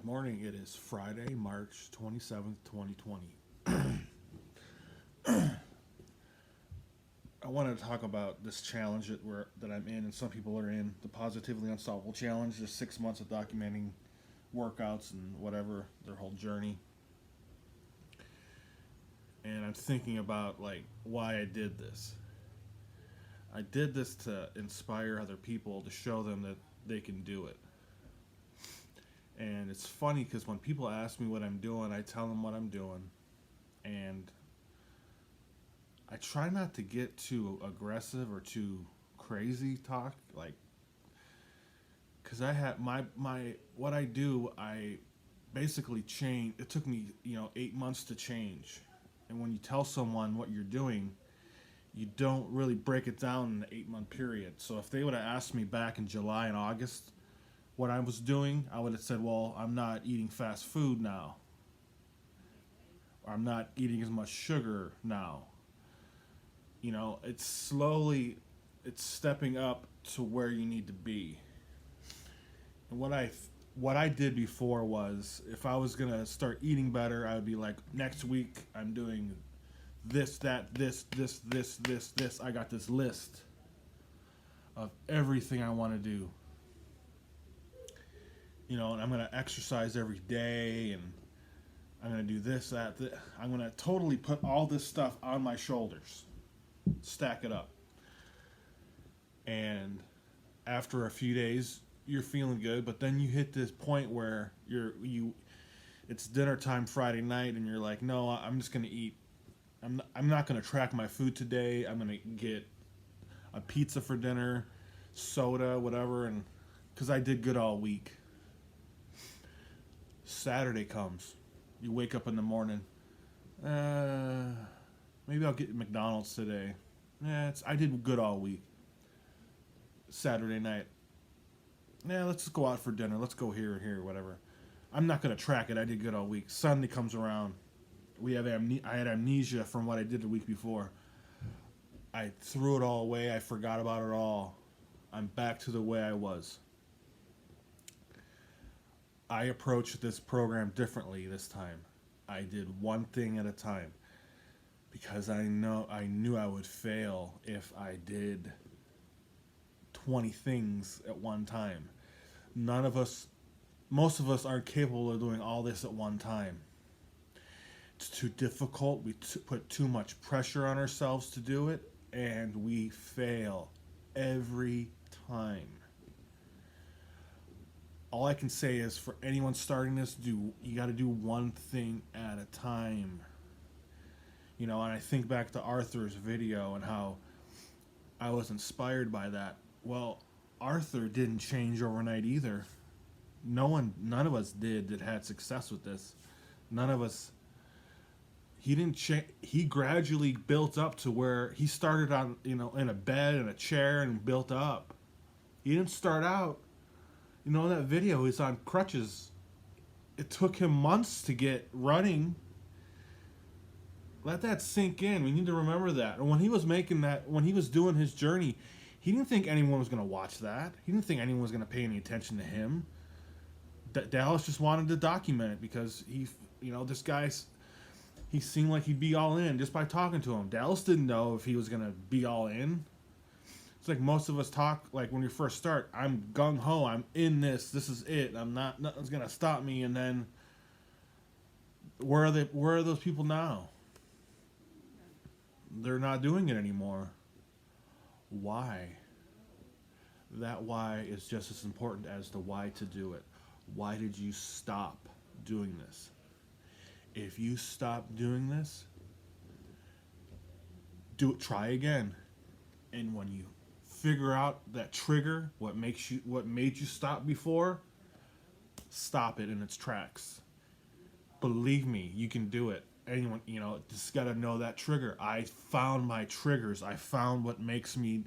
Morning. It is Friday, March 27th, 2020. I wanted to talk about this challenge that I'm in and some people are in, the Positively Unstoppable Challenge. Just 6 months of documenting workouts and whatever, their whole journey. And I'm thinking about why I did this. I did this to inspire other people, to show them that they can do it. And it's funny because when people ask me what I'm doing, I tell them what I'm doing. And I try not to get too aggressive or too crazy talk, because I have my what I do. I basically change. It took me 8 months to change, and when you tell someone what you're doing, you don't really break it down in an 8 month period. So if they would have asked me back in July and August what I was doing, I would have said, well, I'm not eating fast food now, or I'm not eating as much sugar now. It's slowly, it's stepping up to where you need to be. And what I did before was, if I was gonna start eating better, I would be like, next week I'm doing this, that, this. I got this list of everything I want to do. And I'm gonna exercise every day, and I'm gonna do this, that. I'm gonna totally put all this stuff on my shoulders, stack it up, and after a few days, you're feeling good. But then you hit this point where it's dinner time Friday night, and you're like, no, I'm just gonna eat. I'm not gonna track my food today. I'm gonna get a pizza for dinner, soda, whatever, and because I did good all week. Saturday comes. You wake up in the morning. Maybe I'll get McDonald's today. I did good all week. Saturday night. Let's just go out for dinner. Let's go here or here, whatever. I'm not gonna track it. I did good all week. Sunday comes around. I had amnesia from what I did the week before. I threw it all away. I forgot about it all. I'm back to the way I was. I approached this program differently this time. I did one thing at a time because I knew I would fail if I did 20 things at one time. Most of us aren't capable of doing all this at one time. It's too difficult. We put too much pressure on ourselves to do it, and we fail every time. All I can say is, for anyone starting this, you got to do one thing at a time. And I think back to Arthur's video and how I was inspired by that. Well, Arthur didn't change overnight either. None of us did that had success with this. None of us. He didn't change. He gradually built up to where he started on, in a bed and a chair and built up. He didn't start out. In that video, he's on crutches. It took him months to get running. Let that sink in. We need to remember that. And when he was doing his journey, he didn't think anyone was going to watch that. He didn't think anyone was going to pay any attention to him. Dallas just wanted to document it because this guy's, he seemed like he'd be all in just by talking to him. Dallas didn't know if he was going to be all in. It's like most of us talk, like when you first start, I'm gung-ho, I'm in this is it, nothing's going to stop me, and then where are those people now? They're not doing it anymore. Why? That why is just as important as the why to do it. Why did you stop doing this? If you stop doing this, try again. And when you figure out that trigger, what made you stop before, stop it in its tracks. Believe me, you can do it. Anyone, just gotta know that trigger. I found my triggers. I found what makes me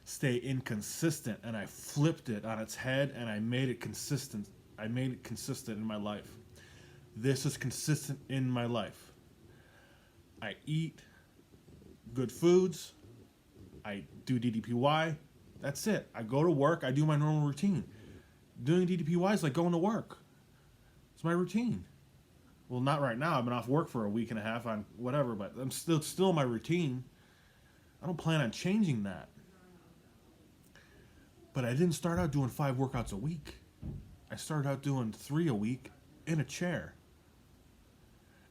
stay inconsistent, and I flipped it on its head, and I made it consistent. I made it consistent in my life. This is consistent in my life. I eat good foods. I do DDPY. That's it. I go to work. I do my normal routine. Doing DDPY is like going to work. It's my routine. Well, not right now. I've been off work for a week and a half on whatever, but it's still my routine. I don't plan on changing that. But I didn't start out doing 5 workouts a week. I started out doing 3 a week in a chair.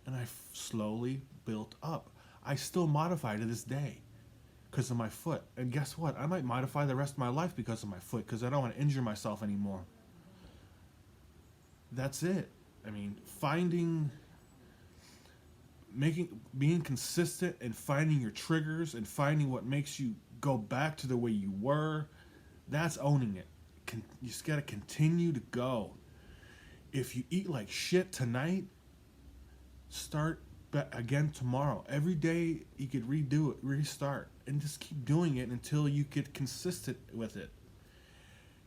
And I slowly built up. I still modify to this day because of my foot. And guess what? I might modify the rest of my life because of my foot because I don't want to injure myself anymore. That's it. I mean, being consistent and finding your triggers and finding what makes you go back to the way you were, that's owning it. You just got to continue to go. If you eat like shit tonight, start again tomorrow. Every day you could redo it, restart, and just keep doing it until you get consistent with it.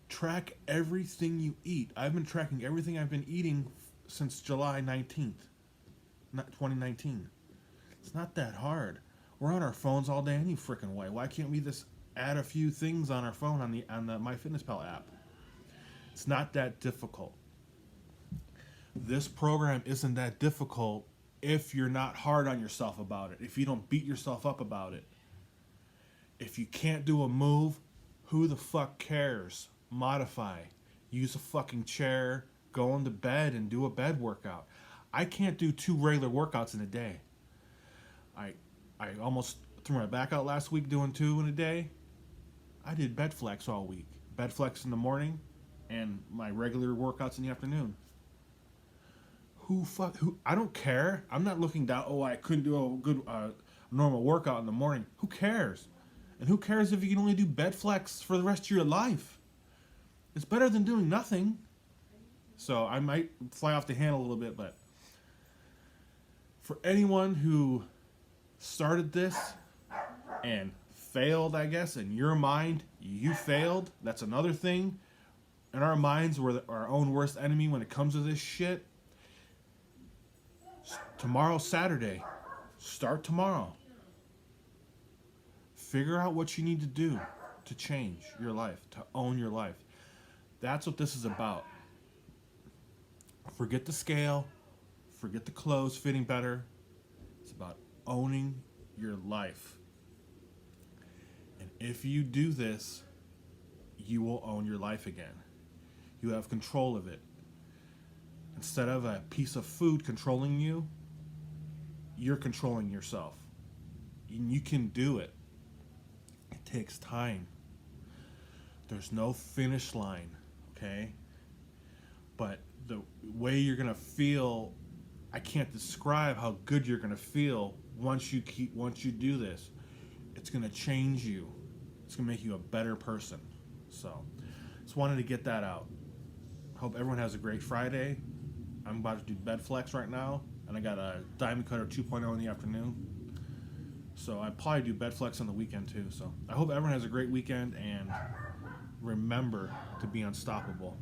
Track everything you eat. I've been tracking everything I've been eating since July 19th, 2019. It's not that hard. We're on our phones all day any freaking way. Why can't we just add a few things on our phone on the MyFitnessPal app? It's not that difficult. This program isn't that difficult if you're not hard on yourself about it, if you don't beat yourself up about it. If you can't do a move, who the fuck cares? Modify. Use a fucking chair, go into bed and do a bed workout. I can't do 2 regular workouts in a day. I almost threw my back out last week doing 2 in a day. I did bed flex all week. Bed flex in the morning and my regular workouts in the afternoon. Who? I don't care. I'm not looking down, oh, I couldn't do a good normal workout in the morning. Who cares? And who cares if you can only do bed flex for the rest of your life? It's better than doing nothing. So I might fly off the handle a little bit, but for anyone who started this and failed, I guess, in your mind, you failed. That's another thing. In our minds, we're our own worst enemy when it comes to this shit. Tomorrow, Saturday. Start tomorrow. Figure out what you need to do to change your life, to own your life. That's what this is about. Forget the scale. Forget the clothes fitting better. It's about owning your life. And if you do this, you will own your life again. You have control of it. Instead of a piece of food controlling you, you're controlling yourself. And you can do it. It takes time. There's no finish line, okay? But the way you're going to feel, I can't describe how good you're going to feel once you do this. It's going to change you. It's going to make you a better person. So, just wanted to get that out. Hope everyone has a great Friday. I'm about to do bed flex right now, and I got a Diamond Cutter 2.0 in the afternoon. So I probably do bed flex on the weekend too. So I hope everyone has a great weekend, and remember to be unstoppable.